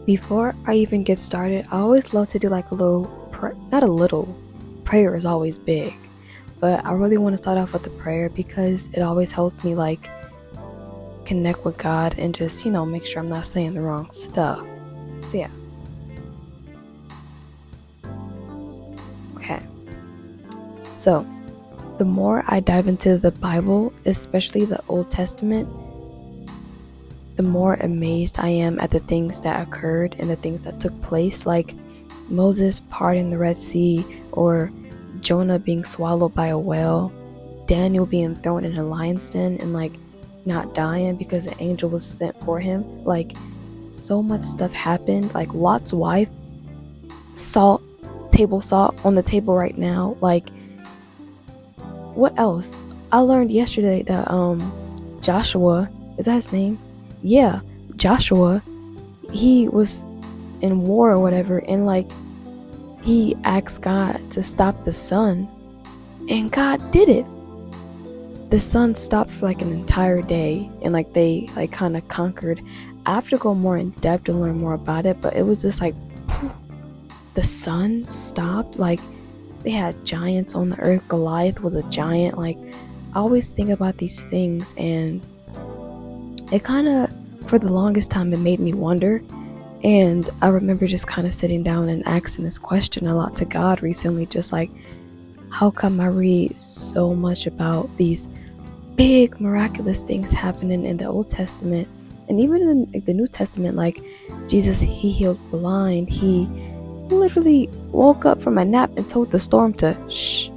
Before I even get started, I always love to do like a little, not a little, prayer is always big, but I really want to start off with a prayer because it always helps me like connect with God and just, make sure I'm not saying the wrong stuff. So yeah. Okay. So, the more I dive into the Bible, especially the Old Testament, the more amazed I am at the things that occurred and the things that took place, like Moses parting the Red Sea, or Jonah being swallowed by a whale, Daniel being thrown in a lion's den and like not dying because an angel was sent for him. Like, so much stuff happened. Like Lot's wife, table salt on the table right now. Like, what else? I learned yesterday that Joshua, is that his name? Yeah, Joshua, he was in war or whatever, and like he asked God to stop the sun, and God did it. The sun stopped for like an entire day, and like they like kind of conquered. I have to go more in depth and learn more about it, but it was just like the sun stopped. Like, they had giants on the earth. Goliath was a giant. Like, I always think about these things, and it kind of, for the longest time, it made me wonder. And I remember just kind of sitting down and asking this question a lot to God recently, just like, how come I read so much about these big miraculous things happening in the Old Testament and even in the New Testament? Like Jesus, he healed blind. He literally woke up from a nap and told the storm to shh,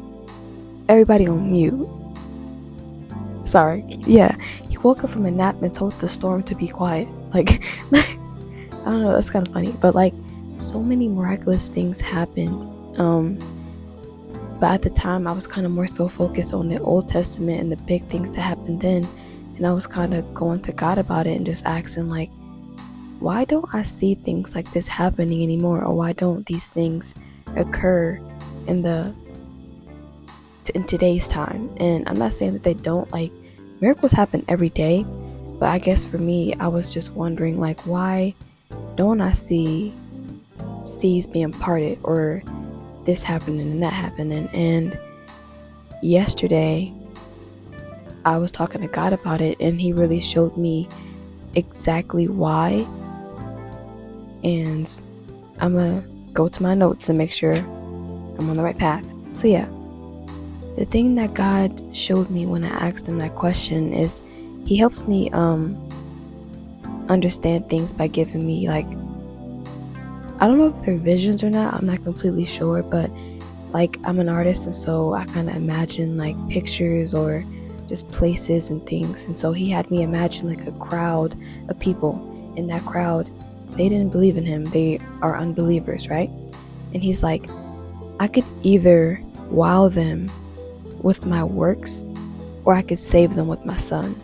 everybody on mute. Sorry. Yeah, he woke up from a nap and told the storm to be quiet. Like, I don't know, that's kind of funny, but like, so many miraculous things happened. But at the time, I was kind of more so focused on the Old Testament and the big things that happened then, and I was kind of going to God about it and just asking like, why don't I see things like this happening anymore, or why don't these things occur in today's time? And I'm not saying that they don't. Like, miracles happen every day, but I guess for me, I was just wondering like, why don't I see seas being parted, or this happening and that happening? And yesterday I was talking to God about it, and he really showed me exactly why. And I'm gonna go to my notes and make sure I'm on the right path. So yeah, the thing that God showed me when I asked him that question is he helps me understand things by giving me, like, I don't know if they're visions or not, I'm not completely sure, but like, I'm an artist, and so I kind of imagine like pictures or just places and things. And so he had me imagine like a crowd of people. In that crowd, they didn't believe in him, they are unbelievers, right? And he's like, I could either wow them with my works, or I could save them with my son.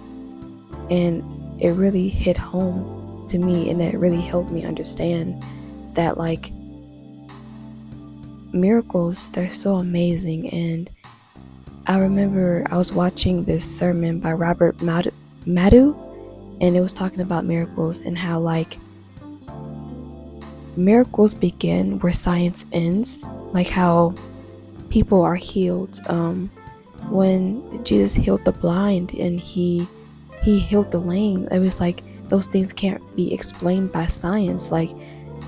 And it really hit home to me, and it really helped me understand that like, miracles, they're so amazing. And I remember I was watching this sermon by Robert Madu, and it was talking about miracles and how like miracles begin where science ends. Like how people are healed. When Jesus healed the blind and he healed the lame, it was like those things can't be explained by science. Like,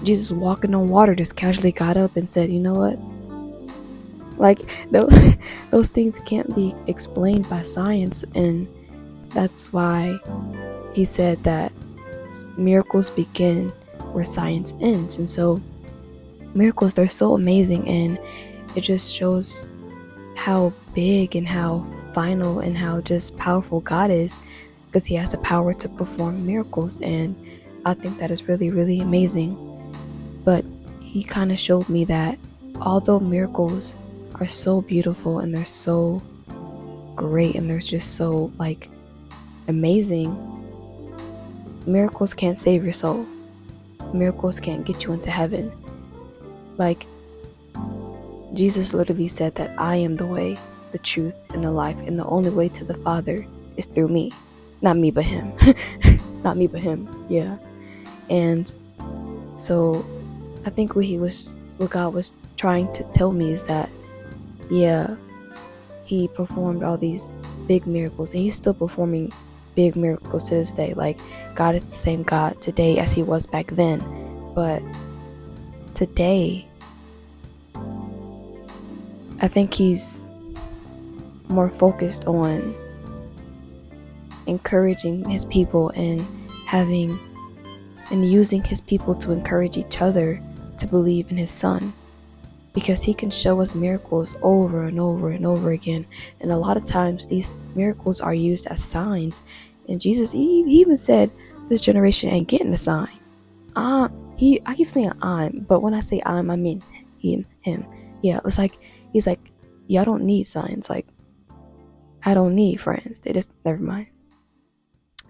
Jesus walking on water just casually got up and said, you know what? Like, those things can't be explained by science. And that's why he said that miracles begin where science ends. And so miracles, they're so amazing, and it just shows how big and how final and how just powerful God is, because he has the power to perform miracles. And I think that is really, really amazing. But he kind of showed me that although miracles are so beautiful and they're so great and they're just so like amazing, miracles can't save your soul. Miracles can't get you into heaven. Like, Jesus literally said that I am the way, the truth, and the life, and the only way to the Father is through me. Not me, but him. Not me, but him. Yeah. And So I think what God was trying to tell me is that, yeah, he performed all these big miracles, and he's still performing big miracles to this day. Like, God is the same God today as he was back then, but today I think he's more focused on encouraging his people and using his people to encourage each other to believe in his son, because he can show us miracles over and over and over again. And a lot of times these miracles are used as signs, and Jesus, he even said this generation ain't getting a sign. I keep saying I'm, but when I say I'm, I mean him. Yeah, it's like he's like, yeah, I don't need signs. Like, I don't need friends. They just, never mind.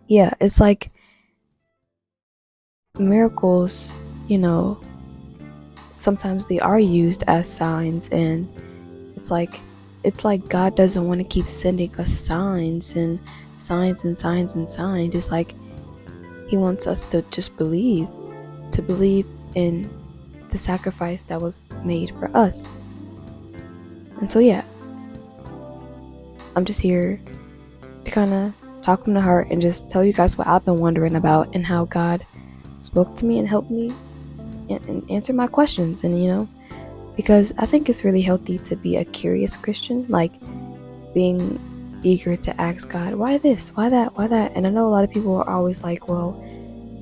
Yeah, it's like miracles, sometimes they are used as signs, and it's like God doesn't want to keep sending us signs and signs and signs and signs. It's like he wants us to just believe in the sacrifice that was made for us. And so yeah, I'm just here to kind of talk from the heart and just tell you guys what I've been wondering about, and how God spoke to me and helped me and answer my questions. And because I think it's really healthy to be a curious Christian, like being eager to ask God, why this, why that, why that. And I know a lot of people are always like, well,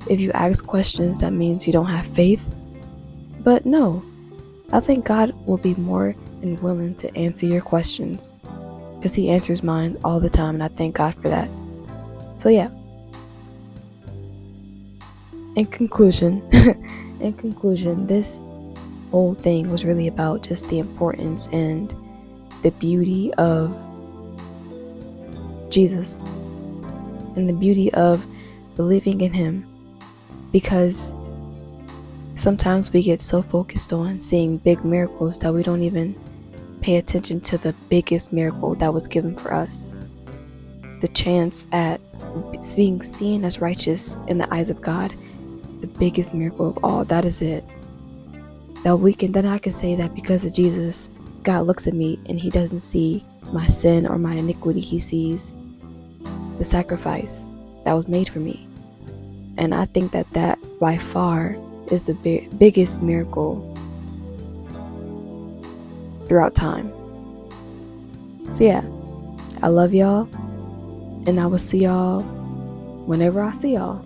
if you ask questions, that means you don't have faith. But no, I think God will be more than willing to answer your questions, because he answers mine all the time, and I thank God for that. So yeah, in conclusion, this whole thing was really about just the importance and the beauty of Jesus and the beauty of believing in him, because sometimes we get so focused on seeing big miracles that we don't even pay attention to the biggest miracle that was given for us. The chance at being seen as righteous in the eyes of God, the biggest miracle of all. That is it. Then I can say that because of Jesus, God looks at me and he doesn't see my sin or my iniquity. He sees the sacrifice that was made for me. And I think that by far is the biggest miracle throughout time. So yeah, I love y'all, and I will see y'all whenever I see y'all.